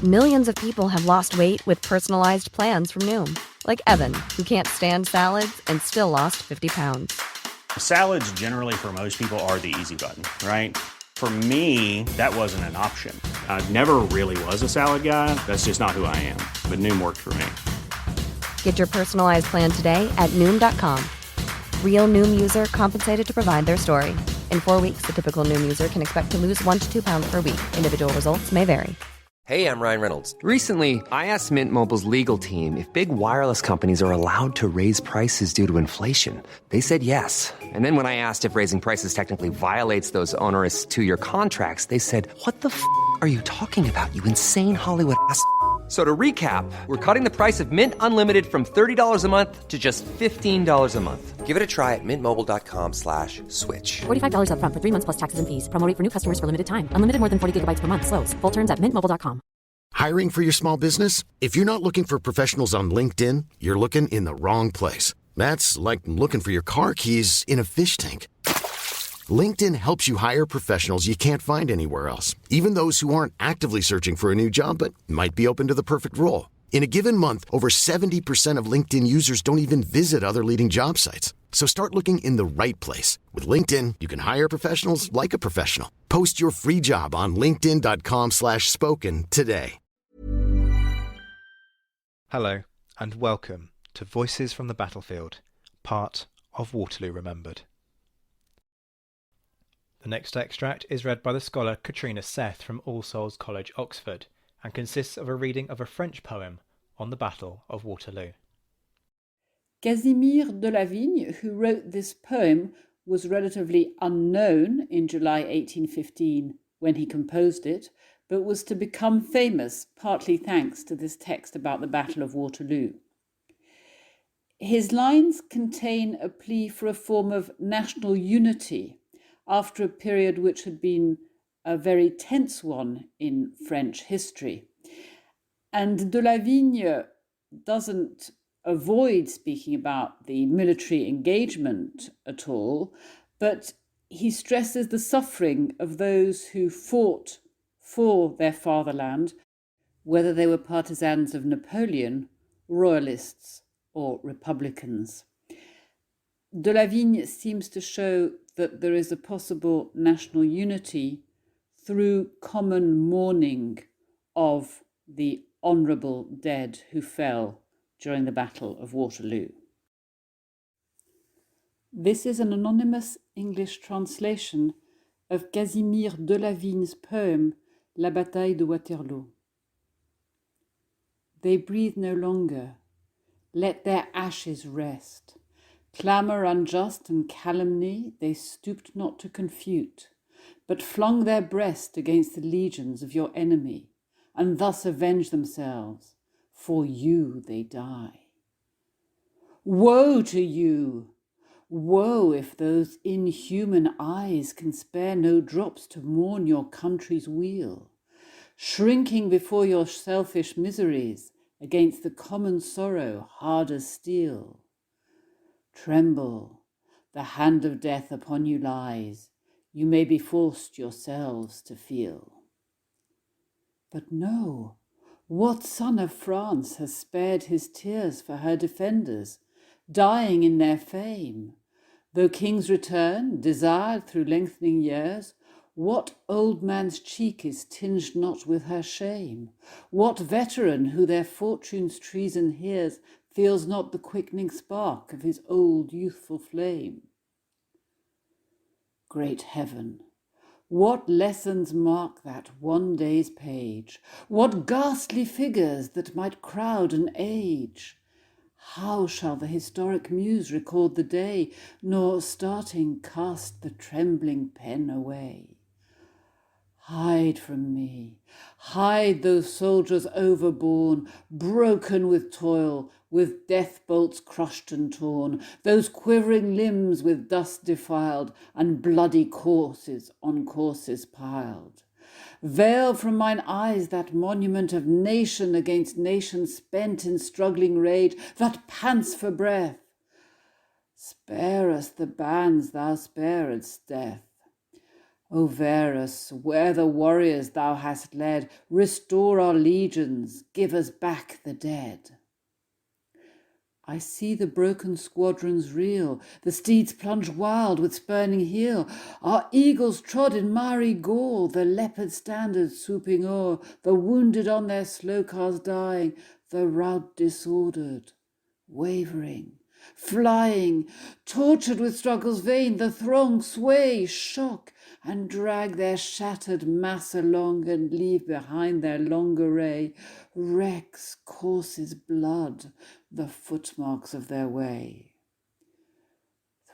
Millions of people have lost weight with personalized plans from Noom. Like Evan, who can't stand salads and still lost 50 pounds. Salads generally for most people are the easy button, right? For me, that wasn't an option. I never really was a salad guy. That's just not who I am. But Noom worked for me. Get your personalized plan today at Noom.com. Real Noom user compensated to provide their story. In 4 weeks, the typical Noom user can expect to lose 1 to 2 pounds per week. Individual results may vary. Hey, I'm Ryan Reynolds. Recently, I asked Mint Mobile's legal team if big wireless companies are allowed to raise prices due to inflation. They said yes. And then when I asked if raising prices technically violates those onerous two-year contracts, they said, "What the f*** are you talking about, you insane Hollywood ass?" So to recap, we're cutting the price of Mint Unlimited from $30 a month to just $15 a month. Give it a try at mintmobile.com/switch. $45 up front for 3 months plus taxes and fees. Promo rate for new customers for limited time. Unlimited more than 40 gigabytes per month. Slows full terms at mintmobile.com. Hiring for your small business? If you're not looking for professionals on LinkedIn, you're looking in the wrong place. That's like looking for your car keys in a fish tank. LinkedIn helps you hire professionals you can't find anywhere else, even those who aren't actively searching for a new job but might be open to the perfect role. In a given month, over 70% of LinkedIn users don't even visit other leading job sites. So start looking in the right place. With LinkedIn, you can hire professionals like a professional. Post your free job on linkedin.com/spoken today. Hello, and welcome to Voices from the Battlefield, part of Waterloo Remembered. The next extract is read by the scholar Catriona Seth from All Souls College, Oxford, and consists of a reading of a French poem on the Battle of Waterloo. Casimir de la Vigne, who wrote this poem, was relatively unknown in July 1815 when he composed it, but was to become famous partly thanks to this text about the Battle of Waterloo. His lines contain a plea for a form of national unity after a period which had been a very tense one in French history. And de la Vigne doesn't avoid speaking about the military engagement at all, but he stresses the suffering of those who fought for their fatherland, whether they were partisans of Napoleon, royalists, or republicans. De la Vigne seems to show that there is a possible national unity through common mourning of the honourable dead who fell during the Battle of Waterloo. This is an anonymous English translation of Casimir de la Vigne's poem La Bataille de Waterloo. They breathe no longer. Let their ashes rest. Clamour unjust and calumny they stooped not to confute, but flung their breast against the legions of your enemy, and thus avenge themselves. For you they die. Woe to you! Woe if those inhuman eyes can spare no drops to mourn your country's weal, shrinking before your selfish miseries against the common sorrow hard as steel. Tremble, the hand of death upon you lies, you may be forced yourselves to feel. But no, what son of France has spared his tears for her defenders, dying in their fame? Though kings return, desired through lengthening years, what old man's cheek is tinged not with her shame? What veteran who their fortune's treason hears feels not the quickening spark of his old youthful flame? Great heaven, what lessons mark that one day's page? What ghastly figures that might crowd an age? How shall the historic muse record the day, nor starting cast the trembling pen away? Hide from me, hide those soldiers overborne, broken with toil, with death bolts crushed and torn, those quivering limbs with dust defiled, and bloody corses on corses piled. Veil from mine eyes that monument of nation against nation spent in struggling rage, that pants for breath. Spare us the bands thou sparedst, death. O Varus, where the warriors thou hast led, restore our legions, give us back the dead. I see the broken squadrons reel, the steeds plunge wild with spurning heel, our eagles trod in miry gore, the leopard standards swooping o'er, the wounded on their slow cars dying, the rout disordered, wavering, flying, tortured with struggles vain, the throng sway, shock, and drag their shattered mass along and leave behind their long array wrecks, corses, blood, the footmarks of their way.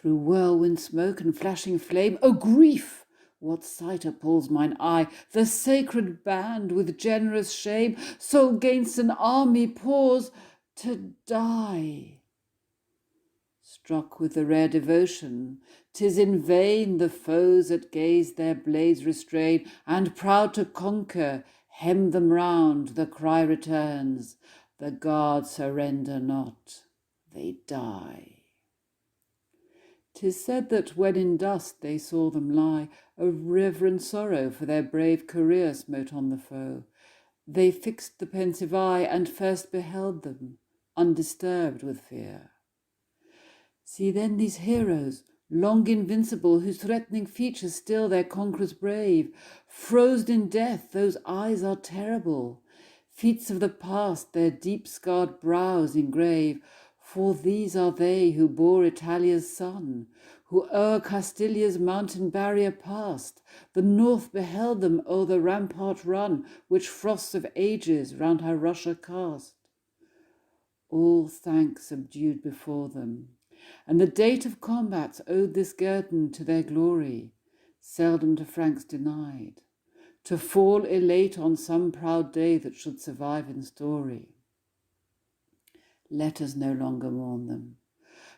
Through whirlwind smoke and flashing flame, O grief! What sight appalls mine eye? The sacred band with generous shame, so 'gainst an army pause to die. Struck with the rare devotion, 'tis in vain the foes at gaze their blades restrain, and proud to conquer, hem them round, the cry returns, the guard surrender not, they die. 'Tis said that when in dust they saw them lie, a reverend sorrow for their brave career smote on the foe. They fixed the pensive eye and first beheld them, undisturbed with fear. See then these heroes, long invincible, whose threatening features still their conquerors brave. Frozen in death, those eyes are terrible. Feats of the past their deep-scarred brows engrave. For these are they who bore Italia's son, who o'er Castilia's mountain barrier passed. The north beheld them o'er the rampart run, which frosts of ages round her Russia cast. All sank subdued before them, and the date of combats owed this guerdon to their glory, seldom to Franks denied, to fall elate on some proud day that should survive in story. Let us no longer mourn them,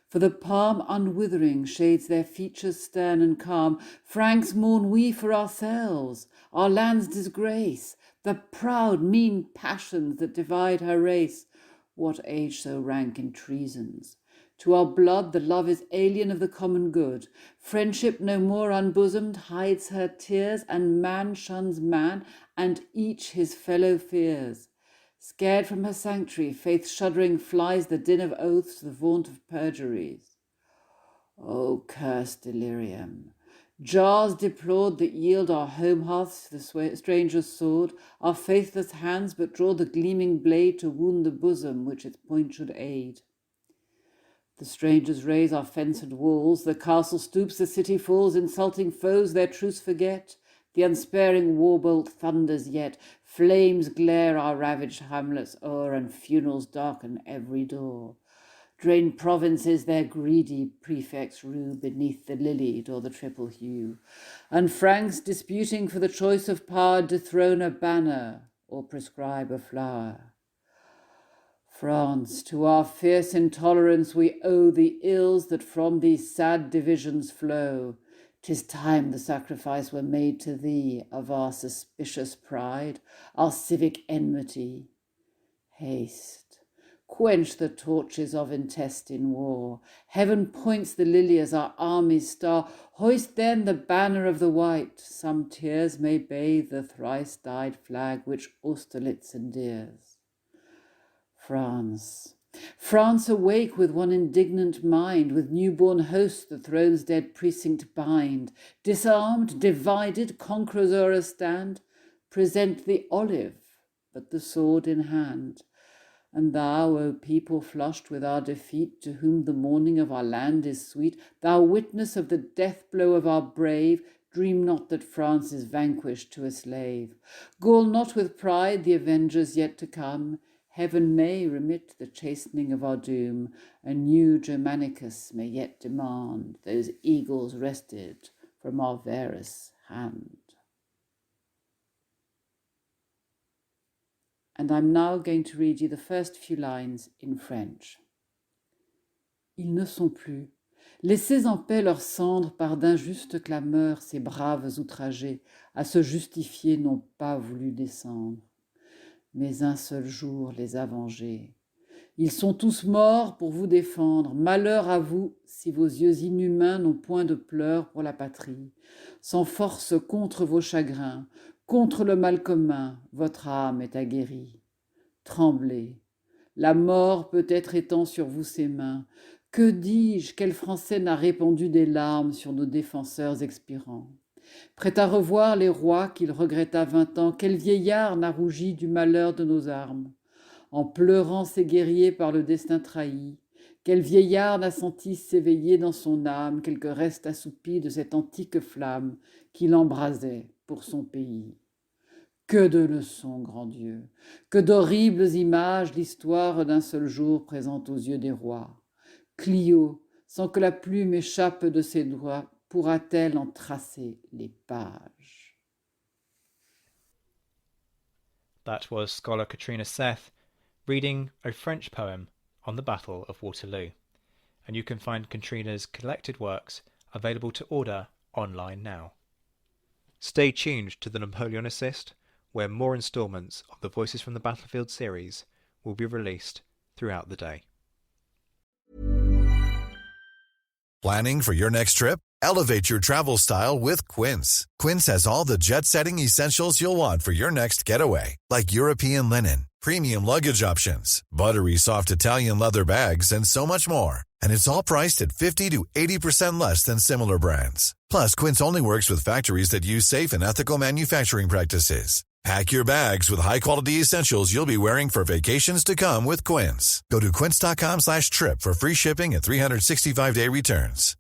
for the palm unwithering shades their features stern and calm. Franks mourn we for ourselves, our land's disgrace, the proud mean passions that divide her race. What age so rank in treasons? To our blood the love is alien of the common good. Friendship no more unbosomed hides her tears, and man shuns man, and each his fellow fears. Scared from her sanctuary, faith shuddering flies the din of oaths, the vaunt of perjuries. O cursed delirium! Jars deplored that yield our home hearths to the stranger's sword, our faithless hands but draw the gleaming blade to wound the bosom which its point should aid. The strangers raise our fenced walls, the castle stoops, the city falls, insulting foes their truce forget. The unsparing war-bolt thunders yet, flames glare our ravaged hamlets o'er, and funerals darken every door. Drained provinces their greedy prefects rue beneath the lilied or the triple hue, and Franks disputing for the choice of power dethrone a banner or prescribe a flower. France, to our fierce intolerance we owe the ills that from these sad divisions flow. 'Tis time the sacrifice were made to thee of our suspicious pride, our civic enmity. Haste, quench the torches of intestine war. Heaven points the lily as our army's star. Hoist then the banner of the white. Some tears may bathe the thrice-dyed flag which Austerlitz endears. France, France awake with one indignant mind, with newborn hosts the throne's dead precinct bind. Disarmed, divided, conquerors o'er us stand, present the olive, but the sword in hand. And thou, O people flushed with our defeat, to whom the mourning of our land is sweet, thou witness of the death blow of our brave, dream not that France is vanquished to a slave. Gall not with pride the avengers yet to come. Heaven may remit the chastening of our doom. A new Germanicus may yet demand those eagles wrested from our Varus' hand. And I'm now going to read you the first few lines in French. Ils ne sont plus. Laissez en paix leurs cendres par d'injustes clameurs, ces braves outragés, à se justifier n'ont pas voulu descendre. Mais un seul jour les a vengés. Ils sont tous morts pour vous défendre. Malheur à vous si vos yeux inhumains n'ont point de pleurs pour la patrie. Sans force contre vos chagrins, contre le mal commun, votre âme est aguerrie. Tremblez. La mort peut-être étend sur vous ses mains. Que dis-je, quel Français n'a répandu des larmes sur nos défenseurs expirants? Prêt à revoir les rois qu'il regretta 20 ans, quel vieillard n'a rougi du malheur de nos armes? En pleurant ses guerriers par le destin trahi, quel vieillard n'a senti s'éveiller dans son âme quelques restes assoupis de cette antique flamme qui l'embrasait pour son pays? Que de leçons, grand Dieu, que d'horribles images l'histoire d'un seul jour présente aux yeux des rois. Clio, sans que la plume échappe de ses doigts, pourra-t-elle en tracer les pages? That was scholar Catriona Seth reading a French poem on the Battle of Waterloo, and you can find Catriona's collected works available to order online now. Stay tuned to the Napoleonicist, where more instalments of the Voices from the Battlefield series will be released throughout the day. Planning for your next trip? Elevate your travel style with Quince. Quince has all the jet-setting essentials you'll want for your next getaway, like European linen, premium luggage options, buttery soft Italian leather bags, and so much more. And it's all priced at 50 to 80% less than similar brands. Plus, Quince only works with factories that use safe and ethical manufacturing practices. Pack your bags with high-quality essentials you'll be wearing for vacations to come with Quince. Go to quince.com/trip for free shipping and 365-day returns.